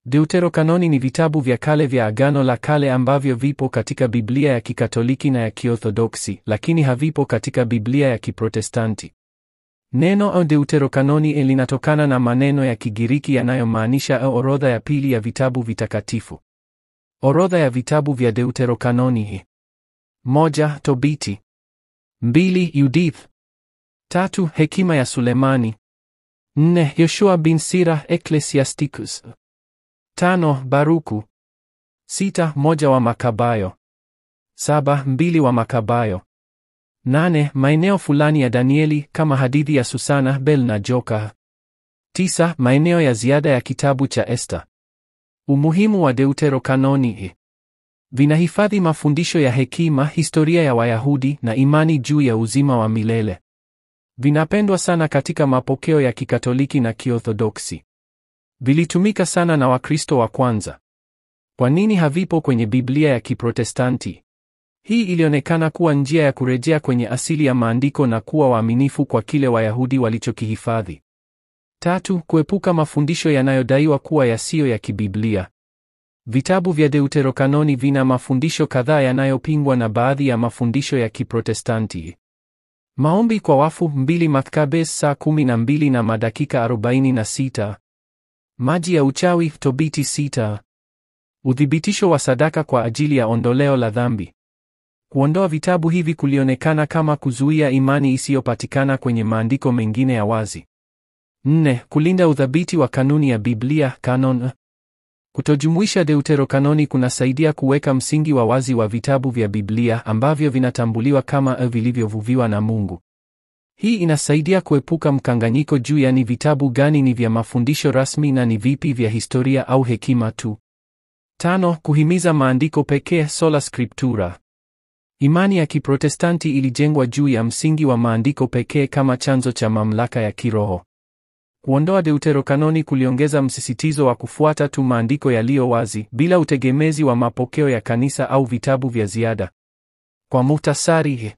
Deuterokanoni ni vitabu vya kale vya Agano la Kale ambavyo vipo katika Biblia ya Kikatoliki na ya Kiorthodoksi, lakini havipo katika Biblia ya Kiprotestanti. Neno Deuterokanoni linatokana na maneno ya Kigiriki yanayomaanisha orodha ya pili ya vitabu vitakatifu. Orodha ya vitabu vya Deuterokanoni: 1. Tobiti. 2. Yudith. 3. Hekima ya Sulemani. 4. Yoshua bin Sira Ecclesiasticus. 5. Baruku. 6. Moja wa Makabayo. 7. Mbili wa Makabayo. 8. Maeneo fulani ya Danieli kama hadithi ya Susana, Bel na Joka. 9. Maeneo ya ziada ya kitabu cha Esta. Umuhimu wa Deuterokanoni: vinahifadhi mafundisho ya hekima, historia ya Wayahudi na imani juu ya uzima wa milele. Vinapendwa sana katika mapokeo ya Kikatoliki na Kiorthodoksi. Vilitumika sana na Wakristo wa kwanza. Kwa nini havipo kwenye Biblia ya Kiprotestanti? Hii ilionekana kuwa njia ya kurejea kwenye asili ya maandiko na kuwa waaminifu kwa kile Wayahudi walichokihifadhi. 3. Kuepuka mafundisho yanayodaiwa kuwa yasiyo ya kibiblia. Vitabu vya Deuterokanoni vina mafundisho kadhaa yanayopingwa na baadhi ya mafundisho ya Kiprotestanti. Maombi kwa wafu 2 Mathkabes saa 12 na madakika 46. Maji ya uchawi Tobiti 6. Uthibitisho wa sadaka kwa ajili ya ondoleo la dhambi. Kuondoa vitabu hivi kulionekana kama kuzuia imani isiyopatikana kwenye maandiko mengine ya wazi. 4. Kulinda uthabiti wa kanuni ya Biblia canon. Kutojumuisha Deuterokanoni kunasaidia kuweka msingi wa wazi wa vitabu vya Biblia ambavyo vinatambuliwa kama vilivyovuviwa na Mungu. Hii inasaidia kuepuka mkanganyiko juu ya ni vitabu gani ni vya mafundisho rasmi na ni vipi vya historia au hekima tu. 5. Kuhimiza maandiko pekee sola scriptura. Imani ya Kiprotestanti ilijengwa juu ya msingi wa maandiko pekee kama chanzo cha mamlaka ya kiroho. Kuondoa Deuterokanoni kuliongeza msisitizo wa kufuata tu maandiko yaliyo wazi bila utegemezi wa mapokeo ya kanisa au vitabu vya ziada. Kwa muhtasari,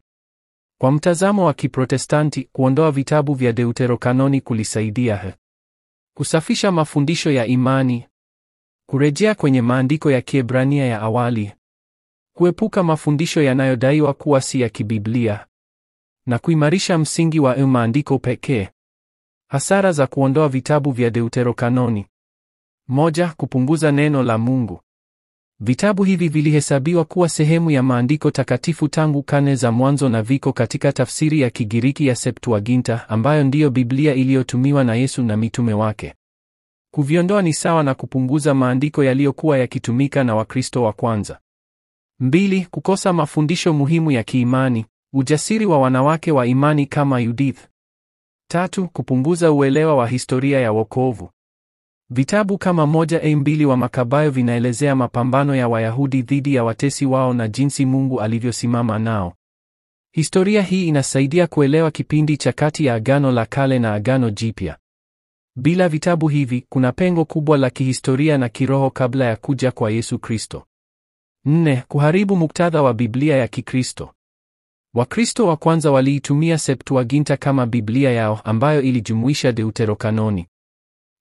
kwa mtazamo wa Kiprotestanti, kuondoa vitabu vya Deuterokanoni kulisaidia kusafisha mafundisho ya imani, kurejea kwenye maandiko ya Kiebrania ya awali, kuepuka mafundisho yanayodaiwa kuwa si ya kibiblia, na kuimarisha msingi wa maandiko pekee. Hasara za kuondoa vitabu vya Deuterokanoni: 1. Kupunguza neno la Mungu. Vitabu hivi vilihesabiwa kuwa sehemu ya maandiko takatifu tangu karne za mwanzo na viko katika tafsiri ya Kigiriki ya Septuaginta ambayo ndiyo Biblia iliyotumiwa na Yesu na mitume wake. Kuviondoa ni sawa na kupunguza maandiko yaliyokuwa yakitumika na Wakristo wa kwanza. 2. Kukosa mafundisho muhimu ya kiimani, ujasiri wa wanawake wa imani kama Yudith. 3. Kupunguza uelewa wa historia ya wokovu. Vitabu kama 1 wa Makabayo vinaelezea mapambano ya Wayahudi dhidi ya watesi wao na jinsi Mungu alivyosimama nao. Historia hii inasaidia kuelewa kipindi cha kati ya Agano la Kale na Agano Jipya. Bila vitabu hivi, kuna pengo kubwa la kihistoria na kiroho kabla ya kuja kwa Yesu Kristo. 4. Kuharibu muktadha wa Biblia ya Kikristo. Wakristo wa kwanza waliitumia Septuaginta kama Biblia yao ambayo ilijumuisha Deuterokanoni.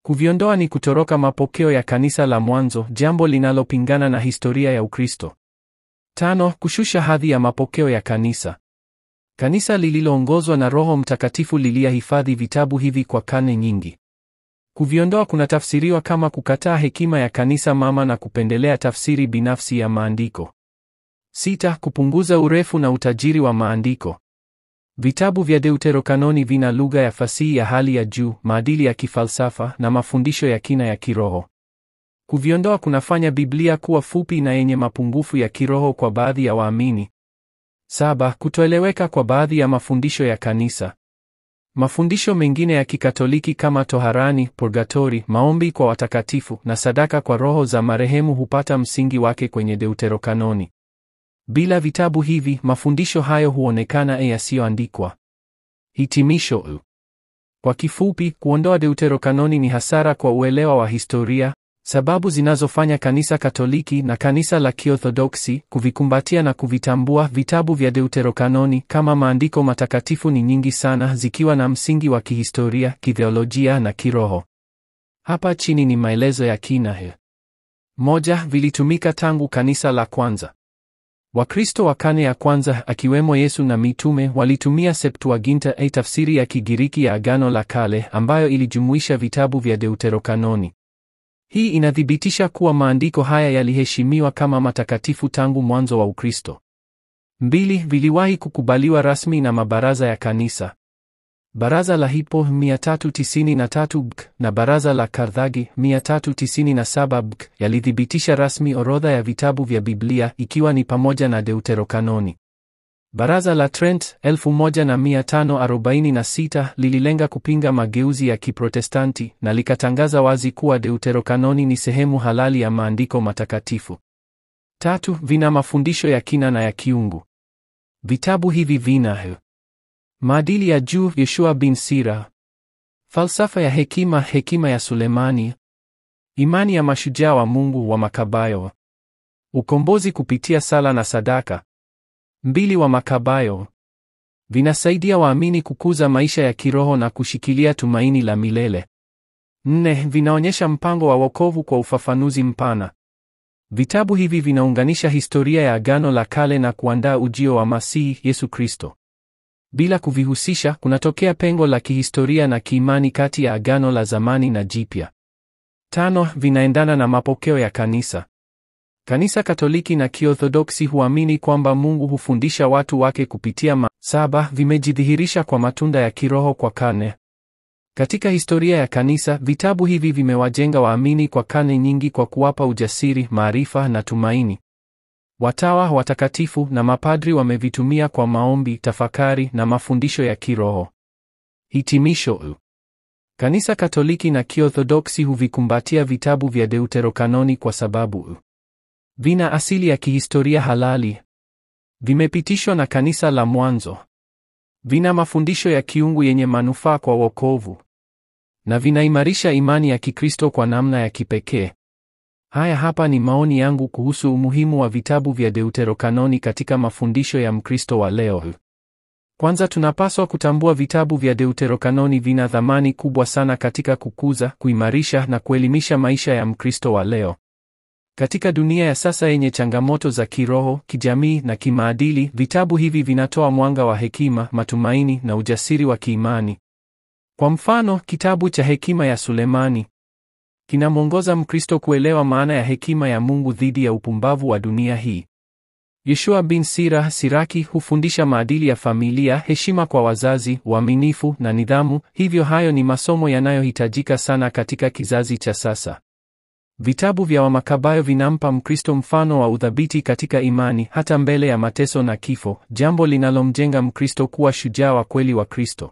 Kuviondoa ni kutoroka mapokeo ya kanisa la mwanzo, jambo linalopingana na historia ya Ukristo. 5. Kushusha hadhi ya mapokeo ya kanisa. Kanisa lililoongozwa na Roho Mtakatifu liliyahifadhi vitabu hivi kwa karne nyingi. Kuviondoa kunatafsiriwa kama kukataa hekima ya kanisa mama na kupendelea tafsiri binafsi ya maandiko. 6. Kupunguza urefu na utajiri wa maandiko. Vitabu vya Deuterokanoni vina lugha ya fasihi ya hali ya juu, maadili ya kifalsafa na mafundisho ya kina ya kiroho. Kuviondoa kunafanya Biblia kuwa fupi na yenye mapungufu ya kiroho kwa baadhi ya waamini. 7. Kutoeleweka kwa baadhi ya mafundisho ya kanisa. Mafundisho mengine ya Kikatoliki kama toharani, purgatori, maombi kwa watakatifu na sadaka kwa roho za marehemu hupata msingi wake kwenye Deuterokanoni. Bila vitabu hivi, mafundisho hayo huonekana yasiyoandikwa. Hitimisho. Kwa kifupi, kuondoa Deuterokanoni ni hasara kwa uelewa wa historia. Sababu zinazofanya Kanisa Katoliki na Kanisa la Kiorthodoksi kuvikumbatia na kuvitambua vitabu vya Deuterokanoni kama maandiko matakatifu ni nyingi sana, zikiwa na msingi wa kihistoria, kitheolojia na kiroho. Hapa chini ni maelezo ya kina. Moja, vilitumika tangu kanisa la kwanza. Wakristo wa karne ya kwanza, akiwemo Yesu na mitume, walitumia Septuaginta, tafsiri ya Kigiriki ya Agano la Kale, ambayo ilijumuisha vitabu vya Deuterokanoni. Hii inathibitisha kuwa maandiko haya yaliheshimiwa kama matakatifu tangu mwanzo wa Ukristo. 2, viliwahi kukubaliwa rasmi na mabaraza ya kanisa. Baraza la Hippo 393 BK na Baraza la Karthagi 397 BK yalithibitisha rasmi orodha ya vitabu vya Biblia, ikiwa ni pamoja na Deuterokanoni. Baraza la Trent 1546 lililenga kupinga mageuzi ya Kiprotestanti na likatangaza wazi kuwa Deuterokanoni ni sehemu halali ya maandiko matakatifu. 3, vina mafundisho ya kina na ya kiungu. Vitabu hivi vina maadili ya juu, Yoshua bin Sira; falsafa ya hekima, hekima ya Sulemani; imani ya mashujaa wa Mungu wa Makabayo; ukombozi kupitia sala na sadaka. 2 wa Makabayo. Vinasaidia waamini kukuza maisha ya kiroho na kushikilia tumaini la milele. 4, vinaonyesha mpango wa wokovu kwa ufafanuzi mpana. Vitabu hivi vinaunganisha historia ya Agano la Kale na kuandaa ujio wa Masihi Yesu Kristo. Bila kuvihusisha, kunatokea pengo la kihistoria na kiimani kati ya Agano la Zamani na Jipya. 5, vinaendana na mapokeo ya kanisa. Kanisa Katoliki na Kiorthodoksi huamini kwamba Mungu hufundisha watu wake kupitia 7, vimejidhihirisha kwa matunda ya kiroho kwa karne. Katika historia ya kanisa, vitabu hivi vimewajenga waamini kwa karne nyingi kwa kuwapa ujasiri, maarifa na tumaini. Watawa, watakatifu na mapadri wamevitumia kwa maombi, tafakari na mafundisho ya kiroho. Hitimisho. Kanisa Katoliki na Kiorthodoksi huvikumbatia vitabu vya Deuterokanoni kwa sababu vina asili ya kihistoria halali, vimepitishwa na kanisa la mwanzo, vina mafundisho ya kiungu yenye manufaa kwa wokovu, na vinaimarisha imani ya Kikristo kwa namna ya kipekee. Haya hapa ni maoni yangu kuhusu umuhimu wa vitabu vya Deuterokanoni katika mafundisho ya Mkristo wa leo. Kwanza, tunapaswa kutambua vitabu vya Deuterokanoni vina thamani kubwa sana katika kukuza, kuimarisha na kuelimisha maisha ya Mkristo wa leo. Katika dunia ya sasa yenye changamoto za kiroho, kijamii na kimaadili, vitabu hivi vinatoa mwanga wa hekima, matumaini na ujasiri wa kiimani. Kwa mfano, kitabu cha Hekima ya Sulemani kinamwongoza Mkristo kuelewa maana ya hekima ya Mungu dhidi ya upumbavu wa dunia hii. Yoshua bin Sira Siraki hufundisha maadili ya familia, heshima kwa wazazi, uaminifu na nidhamu. Hivyo hayo ni masomo yanayohitajika sana katika kizazi cha sasa. Vitabu vya Wamakabayo vinampa Mkristo mfano wa uthabiti katika imani hata mbele ya mateso na kifo, jambo linalomjenga Mkristo kuwa shujaa wa kweli wa Kristo.